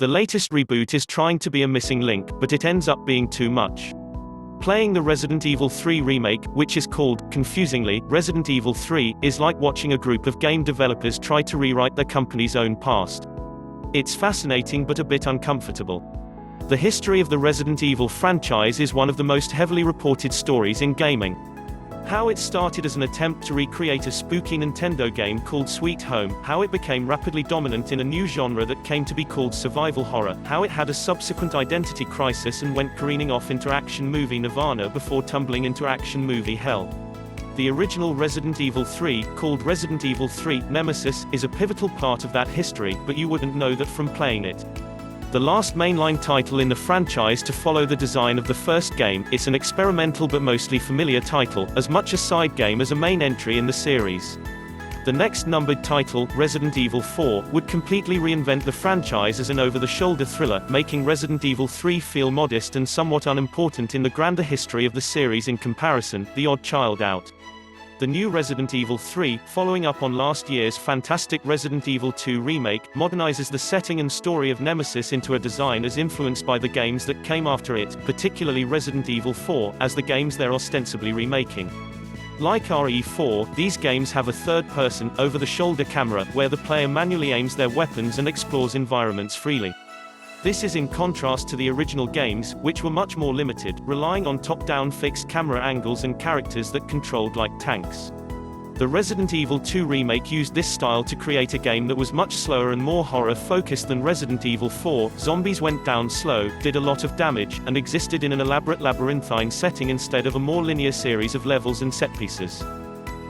The latest reboot is trying to be a missing link, but it ends up being too much. Playing the Resident Evil 3 remake, which is called, confusingly, Resident Evil 3, is like watching a group of game developers try to rewrite their company's own past. It's fascinating but a bit uncomfortable. The history of the Resident Evil franchise is one of the most heavily reported stories in gaming. How it started as an attempt to recreate a spooky Nintendo game called Sweet Home, how it became rapidly dominant in a new genre that came to be called survival horror, how it had a subsequent identity crisis and went careening off into action movie nirvana before tumbling into action movie hell. The original Resident Evil 3, called Resident Evil 3 Nemesis, is a pivotal part of that history, but you wouldn't know that from playing it. The last mainline title in the franchise to follow the design of the first game, it's an experimental but mostly familiar title, as much a side game as a main entry in the series. The next numbered title, Resident Evil 4, would completely reinvent the franchise as an over-the-shoulder thriller, making Resident Evil 3 feel modest and somewhat unimportant in the grander history of the series in comparison, the odd child out. The new Resident Evil 3, following up on last year's fantastic Resident Evil 2 remake, modernizes the setting and story of Nemesis into a design as influenced by the games that came after it, particularly Resident Evil 4, as the games they're ostensibly remaking. Like RE4, these games have a third-person, over-the-shoulder camera, where the player manually aims their weapons and explores environments freely. This is in contrast to the original games, which were much more limited, relying on top-down fixed camera angles and characters that controlled like tanks. The Resident Evil 2 remake used this style to create a game that was much slower and more horror-focused than Resident Evil 4. Zombies went down slow, did a lot of damage, and existed in an elaborate labyrinthine setting instead of a more linear series of levels and set-pieces.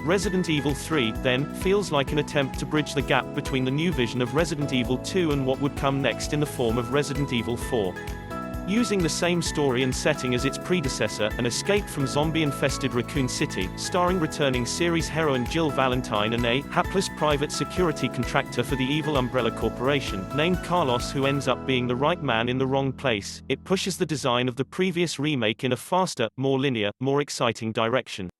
Resident Evil 3, then, feels like an attempt to bridge the gap between the new vision of Resident Evil 2 and what would come next in the form of Resident Evil 4. Using the same story and setting as its predecessor, an escape from zombie-infested Raccoon City, starring returning series heroine Jill Valentine and a hapless private security contractor for the evil Umbrella Corporation, named Carlos, who ends up being the right man in the wrong place, it pushes the design of the previous remake in a faster, more linear, more exciting direction.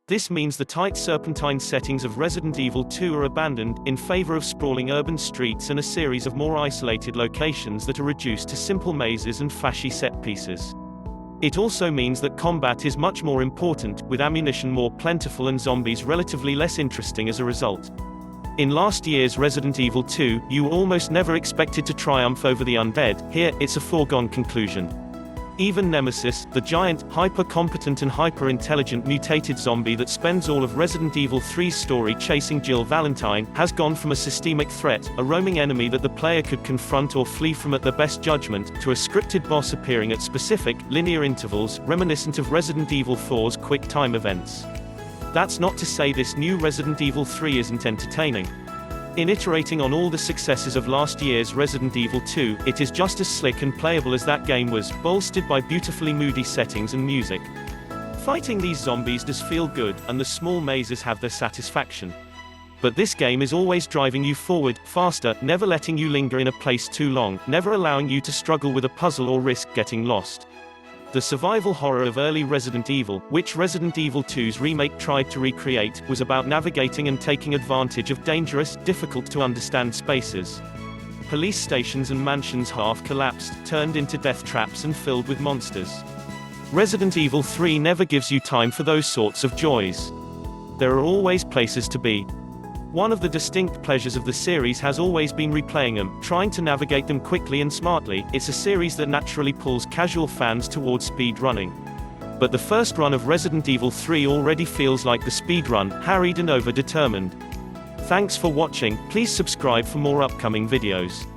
This means the tight serpentine settings of Resident Evil 2 are abandoned, in favor of sprawling urban streets and a series of more isolated locations that are reduced to simple mazes and flashy set pieces. It also means that combat is much more important, with ammunition more plentiful and zombies relatively less interesting as a result. In last year's Resident Evil 2, you were almost never expected to triumph over the undead. Here, it's a foregone conclusion. Even Nemesis, the giant, hyper-competent and hyper-intelligent mutated zombie that spends all of Resident Evil 3's story chasing Jill Valentine, has gone from a systemic threat, a roaming enemy that the player could confront or flee from at their best judgment, to a scripted boss appearing at specific, linear intervals, reminiscent of Resident Evil 4's quick-time events. That's not to say this new Resident Evil 3 isn't entertaining. In iterating on all the successes of last year's Resident Evil 2, it is just as slick and playable as that game was, bolstered by beautifully moody settings and music. Fighting these zombies does feel good, and the small mazes have their satisfaction. But this game is always driving you forward, faster, never letting you linger in a place too long, never allowing you to struggle with a puzzle or risk getting lost. The survival horror of early Resident Evil, which Resident Evil 2's remake tried to recreate, was about navigating and taking advantage of dangerous, difficult-to-understand spaces. Police stations and mansions half collapsed, turned into death traps and filled with monsters. Resident Evil 3 never gives you time for those sorts of joys. There are always places to be. One of the distinct pleasures of the series has always been replaying them, trying to navigate them quickly and smartly. It's a series that naturally pulls casual fans towards speed running. But the first run of Resident Evil 3 already feels like the speed run, harried and over-determined. Thanks for watching, please subscribe for more upcoming videos.